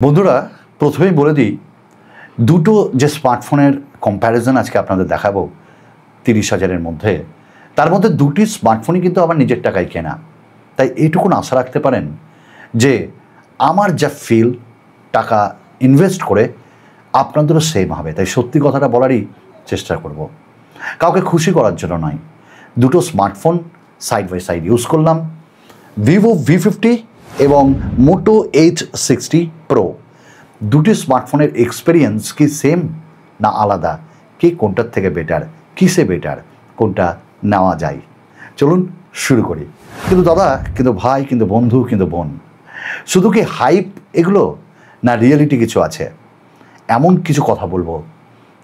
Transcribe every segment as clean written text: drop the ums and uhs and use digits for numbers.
বন্ধুরা প্রথমেই বলে দিই দুটো যে স্মার্টফোনের কম্প্যারিজন আজকে আপনাদের দেখাবো 30,000-এর মধ্যে, তার মধ্যে দুটি স্মার্টফোনই কিন্তু আমার নিজের টাকায় কেনা। তাই এইটুকুন আশা রাখতে পারেন যে আমার যা ফিল টাকা ইনভেস্ট করে আপনাদেরও সেম হবে। তাই সত্যি কথাটা বলারই চেষ্টা করব, কাউকে খুশি করার জন্য নয়। দুটো smartphone side by side use করলাম, ভিভো V50 এবং মোটো H60 Pro। দুটি স্মার্টফোনের এক্সপিরিয়েন্স কি সেম না আলাদা, কি কোনটার থেকে বেটার, কিসে বেটার, কোনটা নেওয়া যায়, চলুন শুরু করি। কিন্তু দাদা, কিন্তু ভাই, কিন্তু বন্ধু, কিন্তু বোন, শুধু কি হাইপ এগুলো না রিয়েলিটি কিছু আছে? এমন কিছু কথা বলবো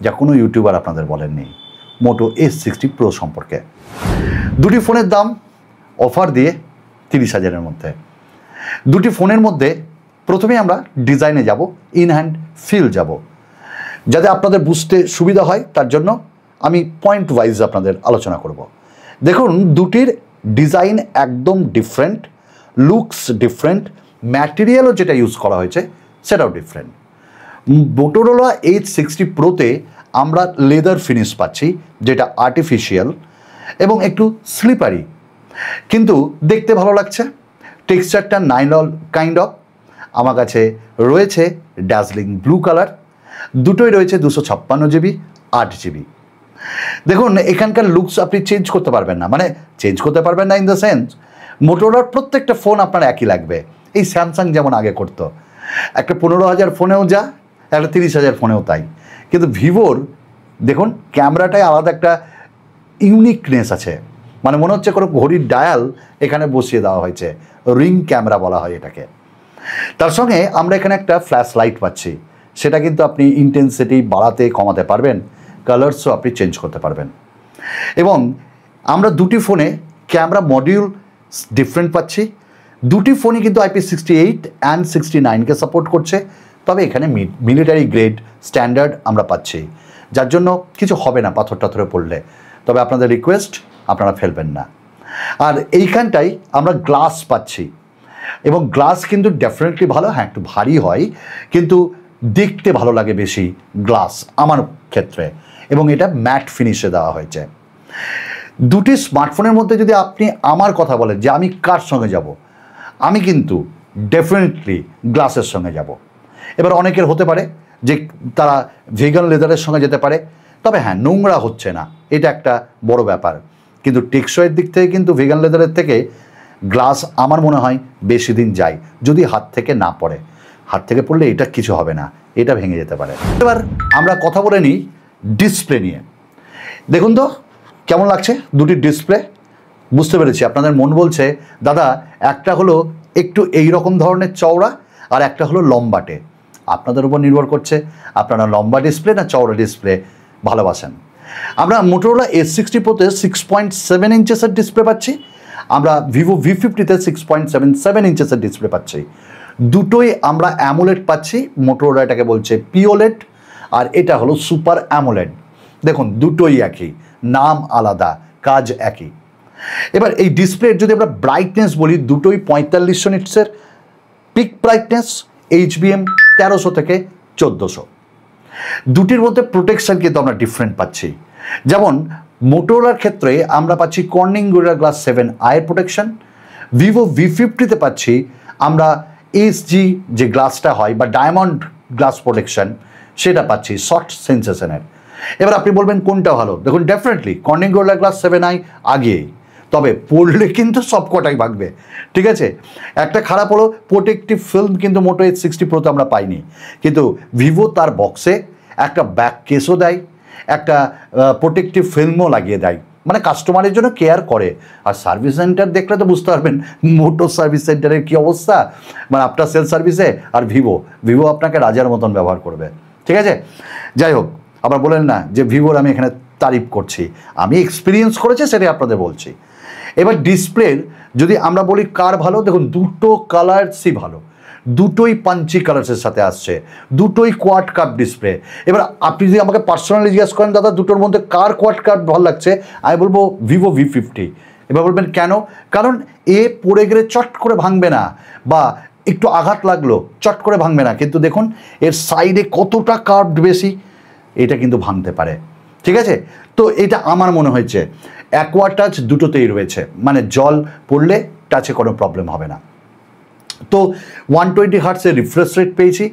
যা কোনো ইউটিউবার আপনাদের বলেননি মোটো H60 Pro সম্পর্কে। দুটি ফোনের দাম অফার দিয়ে 30,000-এর মধ্যে। দুটি ফোনের মধ্যে প্রথমেই আমরা ডিজাইনে যাব, ইন হ্যান্ড ফিল যাব, যাতে আপনাদের বুঝতে সুবিধা হয়। তার জন্য আমি পয়েন্ট ওয়াইজ আপনাদের আলোচনা করব। দেখুন, দুটির ডিজাইন একদম ডিফারেন্ট, লুকস ডিফারেন্ট, ম্যাটেরিয়ালও যেটা ইউজ করা হয়েছে সেটাও ডিফারেন্ট। মোটোরোলা H60 Proতে আমরা লেদার ফিনিশ পাচ্ছি, যেটা আর্টিফিশিয়াল এবং একটু স্লিপারি, কিন্তু দেখতে ভালো লাগছে। টেক্সচারটা নাইলন কাইন্ড অফ। আমার কাছে রয়েছে ডার্জিলিং ব্লু কালার, দুটোই রয়েছে 256 GB 8 GB। দেখুন, এখানকার লুকস আপনি চেঞ্জ করতে পারবেন না, মানে চেঞ্জ করতে পারবেন না ইন দ্য সেন্স মোটোরোলার প্রত্যেকটা ফোন আপনার একই লাগবে। এই স্যামসাং যেমন আগে করতো, একটা 15,000 ফোনেও যা, একটা 30,000 ফোনেও তাই। কিন্তু ভিভোর দেখুন ক্যামেরাটায় আলাদা একটা ইউনিকনেস আছে, মানে মনে হচ্ছে কোনো ঘড়ির ডায়াল এখানে বসিয়ে দেওয়া হয়েছে, রিং ক্যামেরা বলা হয় এটাকে। তার সঙ্গে আমরা এখানে একটা ফ্ল্যাশ লাইট পাচ্ছি, সেটা কিন্তু আপনি ইন্টেন্সিটি বাড়াতে কমাতে পারবেন, কালার্সও আপনি চেঞ্জ করতে পারবেন। এবং আমরা দুটি ফোনে ক্যামেরা মডিউল ডিফারেন্ট পাচ্ছি। দুটি ফোনই কিন্তু IP68 অ্যান্ড 69কে সাপোর্ট করছে, তবে এখানে মিলিটারি গ্রেড স্ট্যান্ডার্ড আমরা পাচ্ছি, যার জন্য কিছু হবে না পাথর টাথরে পড়লে। তবে আপনাদের রিকোয়েস্ট, আপনারা ফেলবেন না। আর এইখানটাই আমরা গ্লাস পাচ্ছি, এবং গ্লাস কিন্তু ডেফিনেটলি ভালো। হ্যাঁ, একটু ভারী হয়, কিন্তু দেখতে ভালো লাগে বেশি গ্লাস আমার ক্ষেত্রে, এবং এটা ম্যাট ফিনিশে দেওয়া হয়েছে। দুটি স্মার্টফোনের মধ্যে যদি আপনি আমার কথা বলেন যে আমি কার সঙ্গে যাব, আমি কিন্তু ডেফিনেটলি গ্লাসের সঙ্গে যাব। এবার অনেকের হতে পারে যে তারা ভেগান লেদারের সঙ্গে যেতে পারে, তবে হ্যাঁ, নোংরা হচ্ছে না, এটা একটা বড় ব্যাপার। কিন্তু টেকসইয়ের দিক থেকে কিন্তু ভেগান লেদারের থেকে গ্লাস আমার মনে হয় বেশি দিন যায়, যদি হাত থেকে না পড়ে। হাত থেকে পড়লে এটা কিছু হবে না, এটা ভেঙে যেতে পারে। এবার আমরা কথা বলে নিই ডিসপ্লে নিয়ে। দেখুন তো কেমন লাগছে দুটি ডিসপ্লে। বুঝতে পেরেছি আপনাদের মন বলছে দাদা একটা হলো একটু এই রকম ধরনের চওড়া, আর একটা হলো লম্বাটে। আপনাদের উপর নির্ভর করছে আপনারা লম্বা ডিসপ্লে না চওড়া ডিসপ্লে ভালোবাসেন। আমরা মোটোরোলা H60 Proতে 6.7 ইঞ্চেসের ডিসপ্লে পাচ্ছি, আমরা ভিভো V50-তে 6.77 ইঞ্চেসের ডিসপ্লে পাচ্ছি। দুটোই আমরা অ্যামোলেড পাচ্ছি। মোটোরোলা এটাকে বলছে পিওলেড, আর এটা হলো সুপার অ্যামোলেড। দেখুন দুটোই একই, নাম আলাদা, কাজ একই। এবার এই ডিসপ্লের যদি আমরা ব্রাইটনেস বলি, দুটোই 4500 নিটসের পিক ব্রাইটনেস, HBM 1300 থেকে 1400। দুটির মধ্যে প্রোটেকশন কিন্তু আমরা ডিফারেন্ট পাচ্ছি। যেমন মোটোরোলার ক্ষেত্রে আমরা পাচ্ছি Corning gorilla glass 7i protection, Vivo V50-তে পাচ্ছি আমরা SG যে গ্লাসটা হয় বা ডায়মন্ড গ্লাস প্রোটেকশন, সেটা পাচ্ছি শর্ট সেন্সেশনের। এবার আপনি বলবেন কোনটা ভালো? দেখুন definitely Corning gorilla glass 7i আগেই, তবে পড়লে কিন্তু সবকটাই ভাগবে, ঠিক আছে? একটা খারাপ হলো প্রোটেক্টিভ ফিল্ম কিন্তু মোটো H60 Proতে আমরা পাইনি, কিন্তু ভিভো তার বক্সে একটা ব্যাক কেসও দেয়, একটা প্রোটেক্টিভ ফিল্মও লাগিয়ে দেয়, মানে কাস্টমারের জন্য কেয়ার করে। আর সার্ভিস সেন্টার দেখলে তো বুঝতে পারবেন মোটো সার্ভিস সেন্টারের কী অবস্থা, মানে আফটার সেল সার্ভিসে। আর ভিভো আপনাকে রাজার মতন ব্যবহার করবে, ঠিক আছে? যাই হোক, আবার বলেন না যে ভিভোর আমি এখানে তারিফ করছি, আমি এক্সপিরিয়েন্স করেছি সেটাই আপনাদের বলছি। এবার ডিসপ্লের যদি আমরা বলি কার ভালো, দেখুন দুটো কালার্সই ভালো, দুটোই পাঞ্চি কালার্সের সাথে আসছে, দুটোই কোয়াড কাপ ডিসপ্লে। এবার আপনি যদি আমাকে পার্সোনালি জিজ্ঞেস করেন দাদা দুটোর মধ্যে কার কোয়াড কাপ ভালো লাগছে, আমি বলবো ভিভো V50। এবার বলবেন কেন? কারণ এ পড়ে গেলে চট করে ভাঙবে না, বা একটু আঘাত লাগলো, চট করে ভাঙবে না, কিন্তু দেখুন এর সাইডে কতটা কার্ভড বেশি, এটা কিন্তু ভাঙতে পারে। ঠিক আছে, তো এটা আমার মনে হয়েছে অ্যাকোয়া টাচ দুটোতেই রয়েছে, মানে জল পড়লে টাচে কোনো প্রবলেম হবে না। তো 120 হার্টসের রিফ্রেশ রেট পেয়েছি,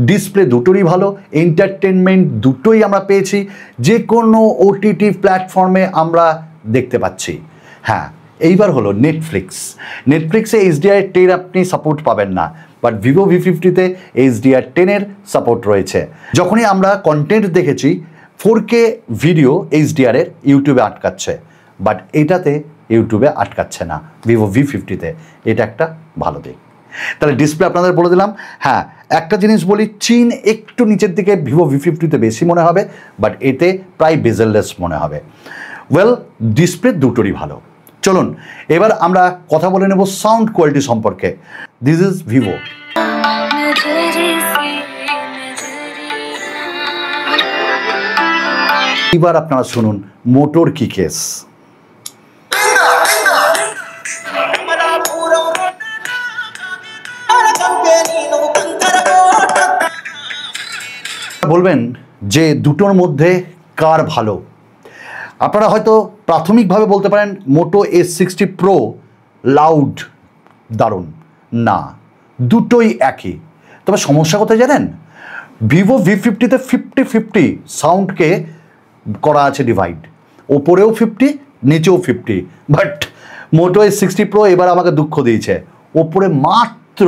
ডিসপ্লে দুটোরই ভালো, এন্টারটেনমেন্ট দুটোই আমরা পেয়েছি, যে কোনো ওটিটি প্ল্যাটফর্মে আমরা দেখতে পাচ্ছি। হ্যাঁ, এইবার হলো নেটফ্লিক্সে HDR10 আপনি সাপোর্ট পাবেন না, বাট ভিভো V50-তে HDR10-এর সাপোর্ট রয়েছে। যখনই আমরা কন্টেন্ট দেখেছি 4K ভিডিও HDR-এর ইউটিউবে আটকাচ্ছে, বাট এটাতে ইউটিউবে আটকাচ্ছে না ভিভো V50-তে, এটা একটা ভালো দিক। তাহলে ডিসপ্লে আপনাদের বলে দিলাম। হ্যাঁ, একটা জিনিস বলি, চিন একটু নিচের দিকে ভিভো V50-তে বেশি মনে হবে, বাট এতে প্রায় বেজেললেস মনে হবে। ওয়েল, ডিসপ্লে দুটোরই ভালো। চলুন এবার আমরা কথা বলে নেব সাউন্ড কোয়ালিটি সম্পর্কে। This is Vivo. এবার আপনারা শুনুন মোটোর কি কেস। বলবেন যে দুটোর মধ্যে কার ভালো? আপনারা হয়তো প্রাথমিকভাবে বলতে পারেন মোটো S60 Pro লাউড, দারুণ। না, দুটোই একই। তবে সমস্যা কোথায় জানেন? ভিভো V50-তে 50-50 সাউন্ডকে করা আছে ডিভাইড, ওপরেও 50 নিচেও 50, বাট মোটো S60 Pro এবার আমাকে দুঃখ দিয়েছে, ওপরে মাত্র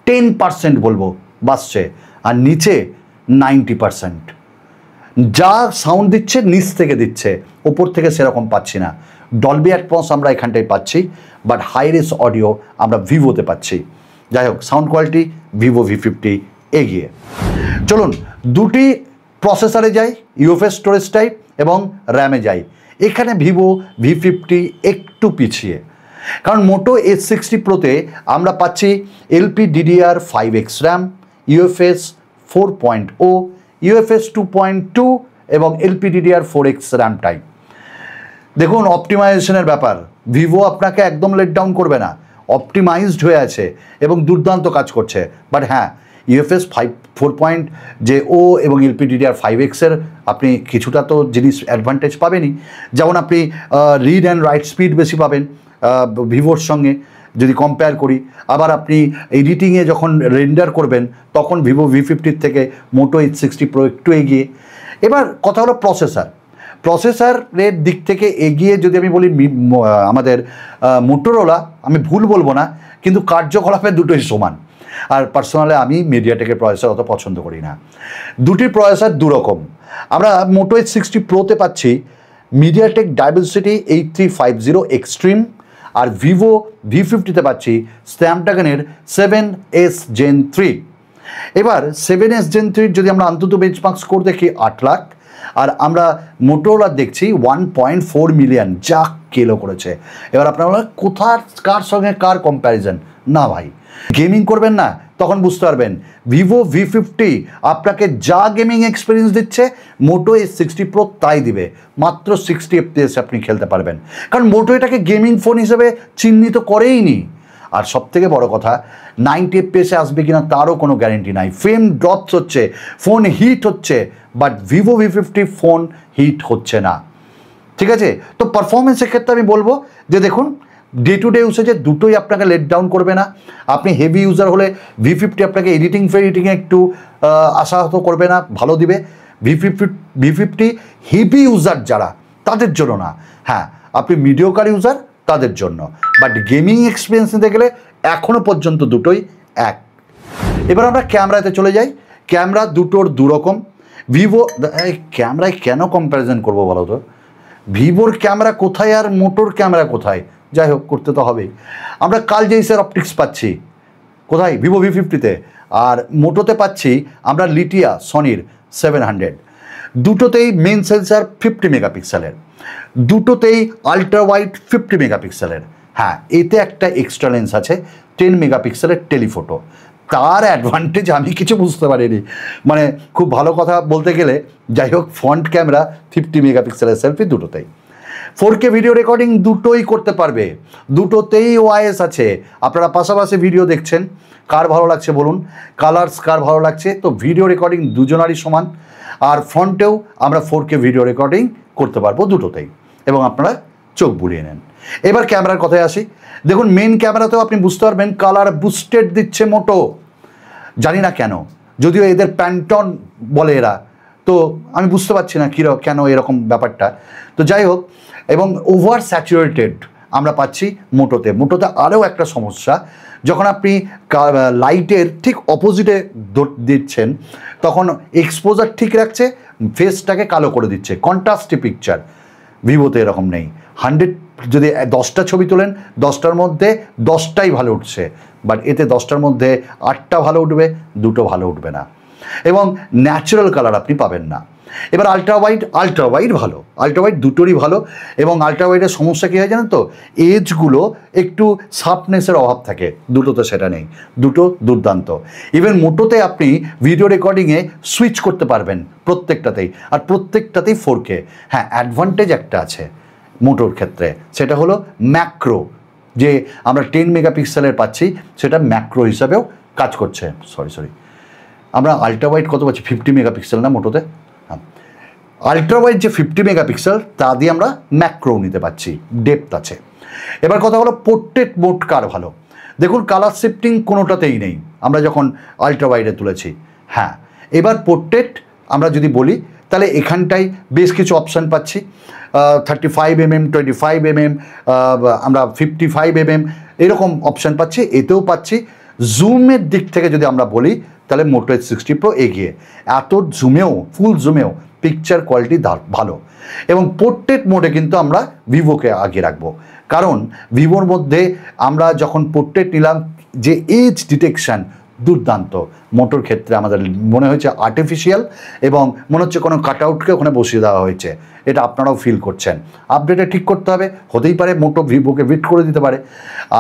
10% বলবো বাসছে, আর নিচে 90%। যা সাউন্ড দিচ্ছে নিচ থেকে দিচ্ছে, ওপর থেকে সেরকম পাচ্ছি না। ডলবি অ্যাটমস আমরা এখানটায় পাচ্ছি, বাট হাইরেস অডিও আমরা ভিভোতে পাচ্ছি। যাই হোক, সাউন্ড কোয়ালিটি ভিভো V50 এগিয়ে। চলুন দুটি প্রসেসরে যাই, UFS স্টোরেজ টাইপ এবং র্যামে যাই। এখানে ভিভো V50 একটু পিছিয়ে, কারণ মোটো S60 Proতে আমরা পাচ্ছি LPDDR5X র্যাম, UFS 4.0, UFS 2.2 এবং LPDDR4X র্যাম টাইপ। দেখুন অপটিমাইজেশনের ব্যাপার, ভিভো আপনাকে একদম লেট ডাউন করবে না, অপটিমাইজড হয়ে আছে এবং দুর্দান্ত কাজ করছে। বাট হ্যাঁ, UFS 4.0 এবং LPDDR5X এর আপনি কিছুটা তো জিনিস অ্যাডভান্টেজ পাবেনই, যেমন আপনি রিড অ্যান্ড রাইট স্পিড বেশি পাবেন ভিভোর সঙ্গে যদি কম্পেয়ার করি। আবার আপনি এডিটিংয়ে যখন রেন্ডার করবেন তখন ভিভো V50 থেকে মোটো S60 Pro একটু এগিয়ে। এবার কথা হলো প্রসেসরের দিক থেকে এগিয়ে যদি আমি বলি আমাদের মোটোরোলা, আমি ভুল বলবো না, কিন্তু কার্যকলাপে দুটোই সমান। আর পার্সোনালি আমি মিডিয়াটেকের প্রসেসর অত পছন্দ করি না। দুটির প্রসেসর দুরকম। আমরা মোটো S60 Proতে পাচ্ছি মিডিয়াটেক ডাইমেনসিটি 8350 এক্সট্রিম, আর ভিভো V50-তে পাচ্ছি স্ন্যাপড্রাগনের 7S Gen 3। এবার 7S Gen 3 যদি আমরা অন্তত বেঞ্চমার্ক স্কোর দেখি 8 লাখ, আর আমরা মোটোরোলা দেখছি 1.4 মিলিয়ন, যা কেলো করেছে। এবার আপনারা কোথার কার সঙ্গে কার কম্প্যারিজন? না ভাই, গেমিং করবেন না তখন বুঝতে পারবেন ভিভো V50 আপনাকে যা গেমিং এক্সপিরিয়েন্স দিচ্ছে মোটো S60 Pro তাই দিবে, মাত্র 60 FPS আপনি খেলতে পারবেন, কারণ মোটো এটাকে গেমিং ফোন হিসেবে চিহ্নিত করেই নি। আর সবথেকে বড় কথা, 90 FPS আসবে কিনা তারও কোনো গ্যারেন্টি নাই। ফ্রেম ড্রপস হচ্ছে, ফোন হিট হচ্ছে, but Vivo V50 phone heat হচ্ছে না। ঠিক আছে, তো পারফরমেন্সের ক্ষেত্রে আমি বলবো যে দেখুন ডে টু ডে ইউসেজে দুটোই আপনাকে লেট ডাউন করবে না। আপনি হেভি ইউজার হলে V50 আপনাকে এডিটিংয়ে একটু আশাহত করবে না, ভালো দিবে। V50 হেভি ইউজার যারা, তাদের জন্য না। হ্যাঁ, আপনি মিডিওকার ইউজার তাদের জন্য, বাট গেমিং এক্সপিরিয়েন্স নিতে গেলে এখনও পর্যন্ত দুটোই এক। এবার আমরা ক্যামেরাতে চলে যাই। ক্যামেরা দুটোর দুরকম। ভিভো ক্যামেরায় কেন কম্প্যারিজন করবো বলো তো? ভিভোর ক্যামেরা কোথায় আর মোটোর ক্যামেরা কোথায়? যাই হোক, করতে তো হবেই। আমরা কালজেইসের অপটিক্স পাচ্ছি কোথায়? ভিভো V50-তে। আর মোটোতে পাচ্ছি আমরা লিটিয়া সনির 700। দুটোতেই মেন সেন্সার 50 মেগাপিক্সেলের, দুটোতেই আলট্রা ওয়াইড 50 মেগাপিক্সেলের। হ্যাঁ, এতে একটা এক্সট্রা লেন্স আছে 10 মেগাপিক্সেলের টেলিফোটো। তার অ্যাডভান্টেজ আমি কিছু বুঝতে পারিনি, মানে খুব ভালো কথা বলতে গেলে। যাই হোক, ফ্রন্ট ক্যামেরা 50 মেগাপিক্সেলের সেলফি দুটোতেই। 4K ভিডিও রেকর্ডিং দুটোই করতে পারবে, দুটোতেই ওআইএস আছে। আপনারা পাশাপাশি ভিডিও দেখছেন, কার ভালো লাগছে বলুন, কালার্স কার ভালো লাগছে। তো ভিডিও রেকর্ডিং দুজনারই সমান, আর ফ্রন্টেও আমরা 4K ভিডিও রেকর্ডিং করতে পারবো দুটোতেই, এবং আপনারা চোখ বুলিয়ে নেন। এবার ক্যামেরার কথায় আসি। দেখুন মেন ক্যামেরাতেও আপনি বুঝতে পারবেন কালার বুস্টেড দিচ্ছে মোটো, জানি না কেন, যদিও এদের প্যান্টন বলে এরা, তো আমি বুঝতে পারছি না কেন এরকম ব্যাপারটা। তো যাই হোক, এবং ওভার স্যাচুরেটেড আমরা পাচ্ছি মোটোতে। মোটোতে আরও একটা সমস্যা, যখন আপনি লাইটের ঠিক অপোজিটে দিচ্ছেন তখন এক্সপোজার ঠিক রাখছে, ফেসটাকে কালো করে দিচ্ছে, কন্ট্রাস্টি পিকচার। ভিভোতে এরকম নেই। 100 যদি 10টা ছবি তোলেন 10টার মধ্যে 10টাই ভালো উঠছে, বাট এতে 10টার মধ্যে 8টা ভালো উঠবে, 2টো ভালো উঠবে না, এবং ন্যাচারাল কালার আপনি পাবেন না। এবার আলট্রাওয়াইড ভালো, আলট্রাওয়াইড দুটোরই ভালো, এবং আলট্রাওয়াইডের সমস্যা কী হয় জানেন তো, এজগুলো একটু শার্পনেসের অভাব থাকে, দুটোতে সেটা নেই, দুটো দুর্দান্ত। ইভেন মোটোতে আপনি ভিডিও রেকর্ডিংয়ে সুইচ করতে পারবেন প্রত্যেকটাতেই, আর প্রত্যেকটাতেই 4K। হ্যাঁ, অ্যাডভান্টেজ একটা আছে মোটোর ক্ষেত্রে, সেটা হলো ম্যাক্রো, যে আমরা 10 মেগাপিক্সেলের পাচ্ছি, সেটা ম্যাক্রো হিসাবেও কাজ করছে। সরি আমরা আলট্রাওয়াইড কত পাচ্ছি, 50 মেগাপিক্সেল না মোটোতে? হ্যাঁ, আলট্রাওয়াইড যে 50 মেগাপিক্সেল তা দিয়ে আমরা ম্যাক্রো নিতে পারছি, ডেপথ আছে। এবার কথা হলো পোর্ট্রেট মোড কার ভালো। দেখুন কালার শিফটিং কোনোটাতেই নেই আমরা যখন আলট্রাওয়াইডে তুলেছি। হ্যাঁ, এবার পোর্ট্রেট আমরা যদি বলি তাহলে এখানটায় বেশ কিছু অপশান পাচ্ছি, 35mm, 25mm, আমরা 55mm এরকম অপশান পাচ্ছি। এতেও পাচ্ছি জুমের দিক থেকে যদি আমরা বলি তাহলে মোটো H60 Pro এগিয়ে, এত জুমেও, ফুল জুমেও পিকচার কোয়ালিটি ভালো। এবং পোর্ট্রেট মোডে কিন্তু আমরা ভিভোকে আগে রাখবো, কারণ ভিভোর মধ্যে আমরা যখন পোর্ট্রেট নিলাম যে এজ ডিটেকশান দুর্দান্ত। মোটোর ক্ষেত্রে আমাদের মনে হয়েছে আর্টিফিশিয়াল, এবং মনে হচ্ছে কোনো কাটআউটকে ওখানে বসিয়ে দেওয়া হয়েছে, এটা আপনারাও ফিল করছেন। আপডেটে ঠিক করতে হবে, হতেই পারে মোটো ভিভোকে বিট করে দিতে পারে।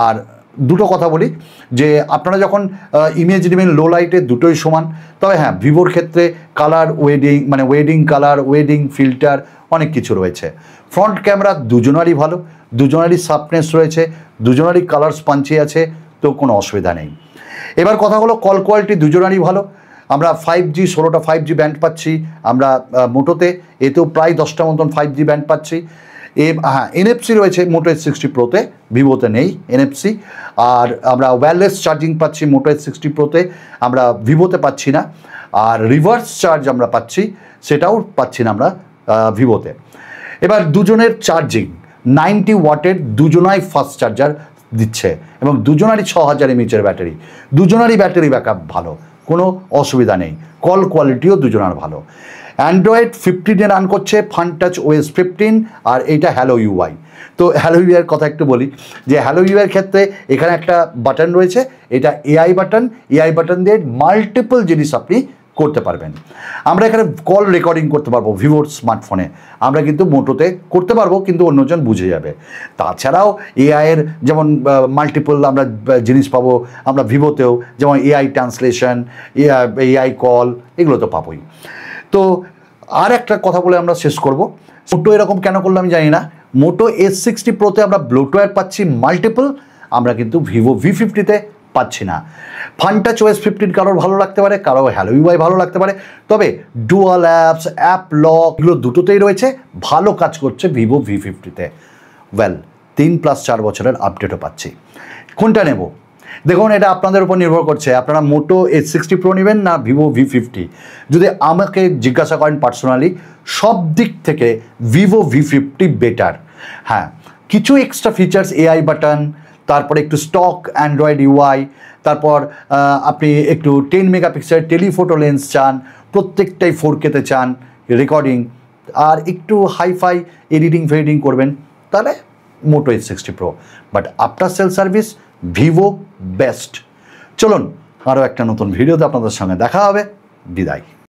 আর দুটো কথা বলি যে আপনারা যখন ইমেজ নেবেন লো লাইটে দুটোই সমান, তবে হ্যাঁ ভিভোর ক্ষেত্রে colour wedding colour, wedding filter অনেক কিছু রয়েছে। ফ্রন্ট ক্যামেরা দুজনারই ভালো, দুজনারই শার্পনেস রয়েছে, দুজনারই কালার স্পাঞ্চি আছে, তো কোনো অসুবিধা নেই। এবার কথা হলো কল কোয়ালিটি দুজনারই ভালো। আমরা 5G 16টা 5G ব্যান্ড পাচ্ছি আমরা মোটোতে, এতেও প্রায় 10টা মতন 5G ব্যান্ড পাচ্ছি। হ্যাঁ, NFC রয়েছে মোটো H60 Proতে, ভিভোতে নেই NFC। আর আমরা ওয়্যারলেস চার্জিং পাচ্ছি মোটো H60 Proতে, আমরা ভিভোতে পাচ্ছি না। আর রিভার্স চার্জ আমরা পাচ্ছি, সেটাও পাচ্ছি না আমরা ভিভোতে। এবার দুজনের চার্জিং 90 ওয়াটের দুজনাই ফাস্ট চার্জার দিচ্ছে, এবং দুজনারই 6000 mAh ব্যাটারি, দুজনারই ব্যাটারি ব্যাকআপ ভালো, কোনো অসুবিধা নেই। কল কোয়ালিটিও দুজনার ভালো। অ্যান্ড্রয়েড 15-এ রান করছে, ফানটাচ OS 15, আর এইটা হ্যালো UI। তো হ্যালো UI এর কথা একটু বলি, যে হ্যালো UI এর ক্ষেত্রে এখানে একটা বাটন রয়েছে, এটা AI বাটন দিয়ে মাল্টিপল জিনিস আপনি করতে পারবেন। আমরা এখানে কল রেকর্ডিং করতে পারবো ভিভোর স্মার্টফোনে, আমরা কিন্তু মোটোতে করতে পারবো, কিন্তু অন্যজন বুঝে যাবে। তাছাড়াও এআইয়ের যেমন মাল্টিপল আমরা জিনিস পাবো আমরা ভিভোতেও, যেমন AI ট্রান্সলেশন, AI কল, এগুলো তো পাবোই। তো আর একটা কথা বলে আমরা শেষ করব, মোটো এরকম কেন করলো আমি জানি না। মোটো H60 Proতে আমরা ব্লুটুথ পাচ্ছি মাল্টিপল, আমরা কিন্তু ভিভো V50-তে পাচ্ছি না। ফানটাচ OS 15 কারোর ভালো লাগতে পারে, কারো হ্যালো UI ভালো লাগতে পারে, তবে ডুয়াল অ্যাপস, অ্যাপ লক, এগুলো দুটোতেই রয়েছে, ভালো কাজ করছে ভিভো V50-তে। ওয়েল, 3+4 বছরের আপডেটও পাচ্ছি। কোনটা নেব দেখুন, এটা আপনাদের উপর নির্ভর করছে, আপনারা মোটো H60 Pro নেবেন না ভিভো V50। যদি আমাকে জিজ্ঞাসা করেন পার্সোনালি, সব দিক থেকে ভিভো V50 বেটার। হ্যাঁ, কিছু এক্সট্রা ফিচার্স, AI বাটন, তারপরে একটু স্টক অ্যান্ড্রয়েড UI, তারপর আপনি একটু 10 মেগাপিক্সেল টেলিফোটো লেন্স চান, প্রত্যেকটাই 4K-তে চান রেকর্ডিং, আর একটু হাইফাই এডিটিং করবেন, তাহলে মোটো H60 Pro। But after sale service Vivo best. চলুন আরও একটা নতুন ভিডিওতে আপনাদের সঙ্গে দেখা হবে। বিদায়।